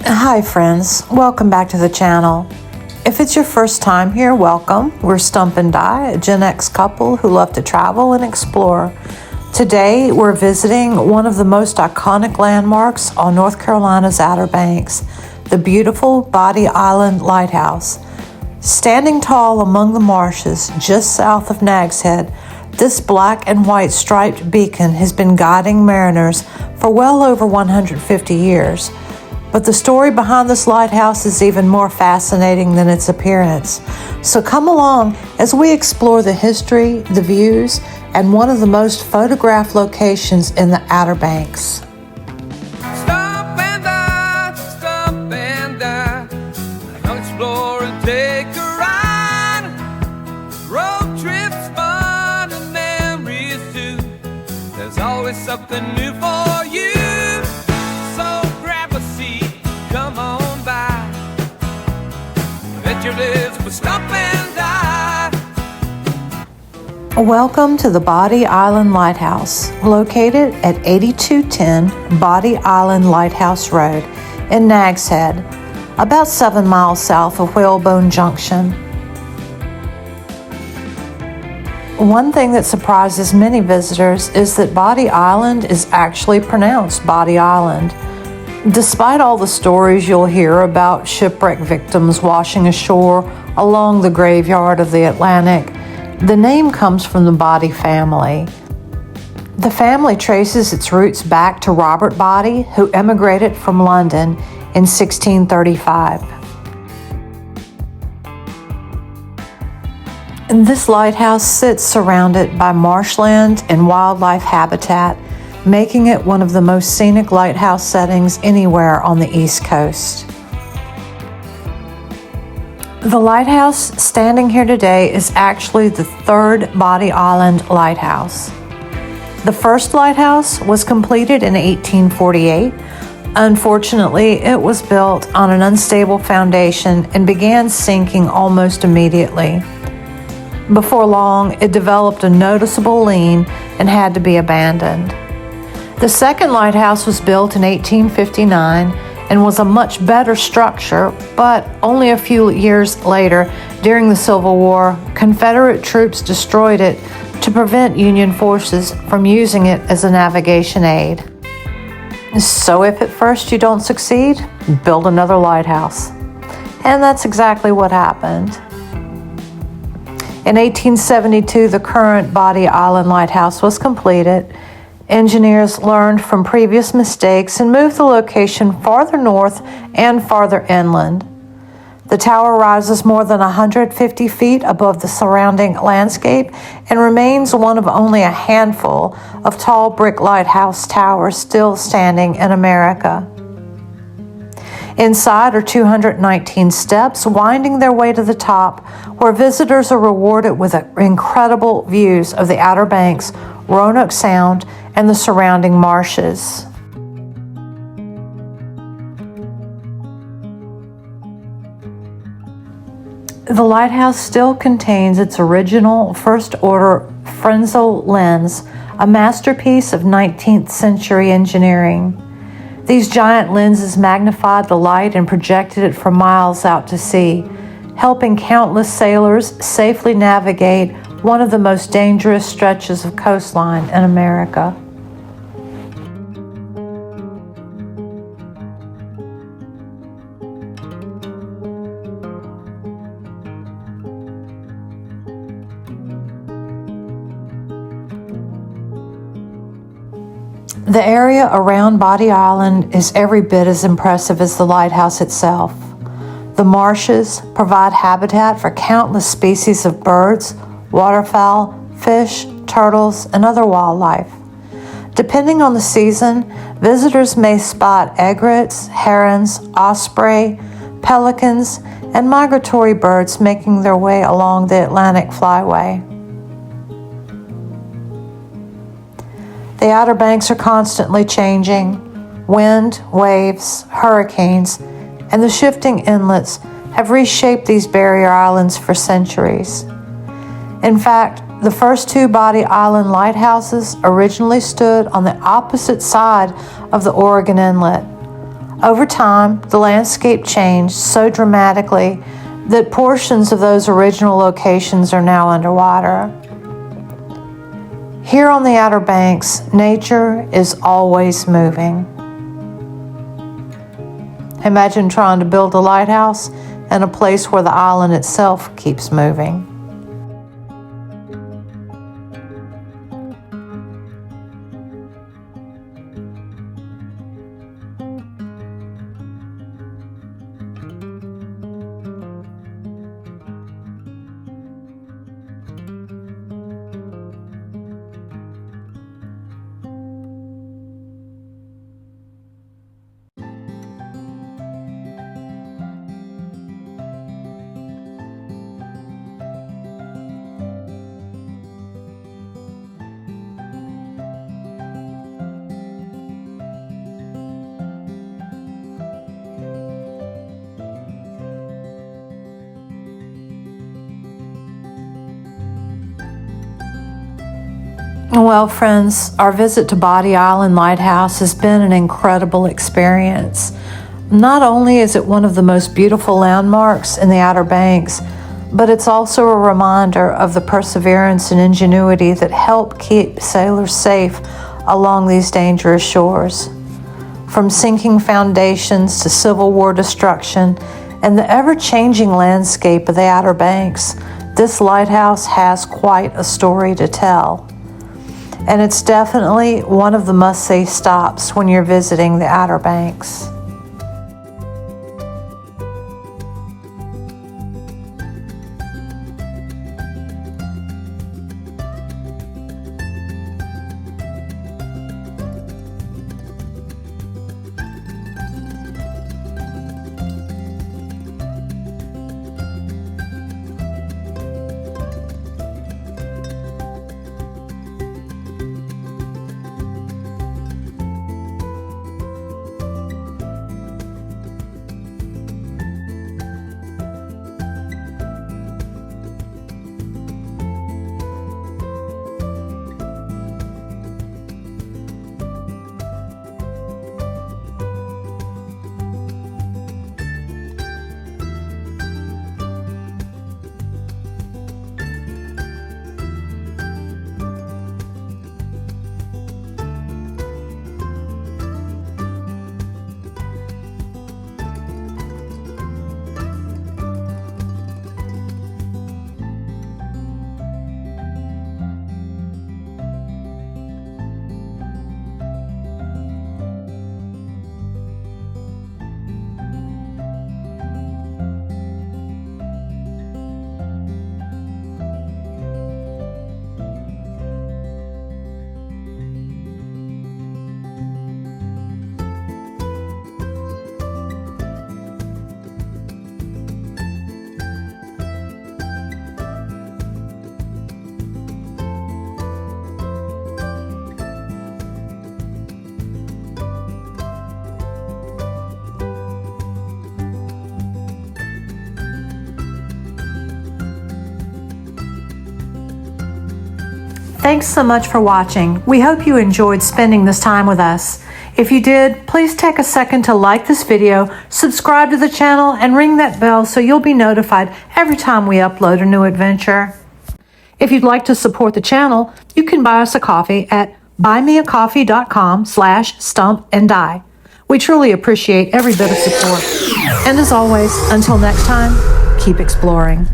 Hi friends, welcome back to the channel. If it's your first time here, welcome. We're Stump and Di, a Gen X couple who love to travel and explore. Today we're visiting one of the most iconic landmarks on North Carolina's Outer Banks, the beautiful Bodie Island Lighthouse. Standing tall among the marshes just south of Nags Head, this black and white striped beacon has been guiding mariners for well over 150 years. But the story behind this lighthouse is even more fascinating than its appearance. So come along as we explore the history, the views, and one of the most photographed locations in the Outer Banks. Stump and I, I'll explore and take a ride. Road trips, fun and memories too. There's always something new for you. So grab a seat, come on by. Bet you live with Stump and I. Welcome to the Bodie Island Lighthouse, located at 8210 Bodie Island Lighthouse Road in Nags Head, about 7 miles south of Whalebone Junction. One thing that surprises many visitors is that Bodie Island is actually pronounced Bodie Island. Despite all the stories you'll hear about shipwreck victims washing ashore along the graveyard of the Atlantic, the name comes from the Bodie family. The family traces its roots back to Robert Bodie, who emigrated from London in 1635. And this lighthouse sits surrounded by marshland and wildlife habitat, making it one of the most scenic lighthouse settings anywhere on the East Coast. The lighthouse standing here today is actually the third Bodie Island lighthouse. The first lighthouse was completed in 1848. Unfortunately, it was built on an unstable foundation and began sinking almost immediately. Before long, it developed a noticeable lean and had to be abandoned. The second lighthouse was built in 1859 and was a much better structure, but only a few years later, during the Civil War, Confederate troops destroyed it to prevent Union forces from using it as a navigation aid. So if at first you don't succeed, build another lighthouse. And that's exactly what happened. In 1872, the current Bodie Island Lighthouse was completed. Engineers learned from previous mistakes and moved the location farther north and farther inland. The tower rises more than 150 feet above the surrounding landscape and remains one of only a handful of tall brick lighthouse towers still standing in America. Inside are 219 steps winding their way to the top, where visitors are rewarded with incredible views of the Outer Banks, Roanoke Sound, and the surrounding marshes. The lighthouse still contains its original first-order Fresnel lens, a masterpiece of 19th century engineering. These giant lenses magnified the light and projected it for miles out to sea, helping countless sailors safely navigate one of the most dangerous stretches of coastline in America. The area around Bodie Island is every bit as impressive as the lighthouse itself. The marshes provide habitat for countless species of birds, waterfowl, fish, turtles, and other wildlife. Depending on the season, visitors may spot egrets, herons, osprey, pelicans, and migratory birds making their way along the Atlantic Flyway. The Outer Banks are constantly changing. Wind, waves, hurricanes, and the shifting inlets have reshaped these barrier islands for centuries. In fact, the first two Bodie Island lighthouses originally stood on the opposite side of the Oregon Inlet. Over time, the landscape changed so dramatically that portions of those original locations are now underwater. Here on the Outer Banks, nature is always moving. Imagine trying to build a lighthouse in a place where the island itself keeps moving. Well, friends, our visit to Bodie Island Lighthouse has been an incredible experience. Not only is it one of the most beautiful landmarks in the Outer Banks, but it's also a reminder of the perseverance and ingenuity that help keep sailors safe along these dangerous shores. From sinking foundations to Civil War destruction and the ever-changing landscape of the Outer Banks, this lighthouse has quite a story to tell. And it's definitely one of the must-see stops when you're visiting the Outer Banks. Thanks so much for watching. We hope you enjoyed spending this time with us. If you did, please take a second to like this video, subscribe to the channel, and ring that bell so you'll be notified every time we upload a new adventure. If you'd like to support the channel, you can buy us a coffee at buymeacoffee.com/stumpandi. We truly appreciate every bit of support. And as always, until next time, keep exploring.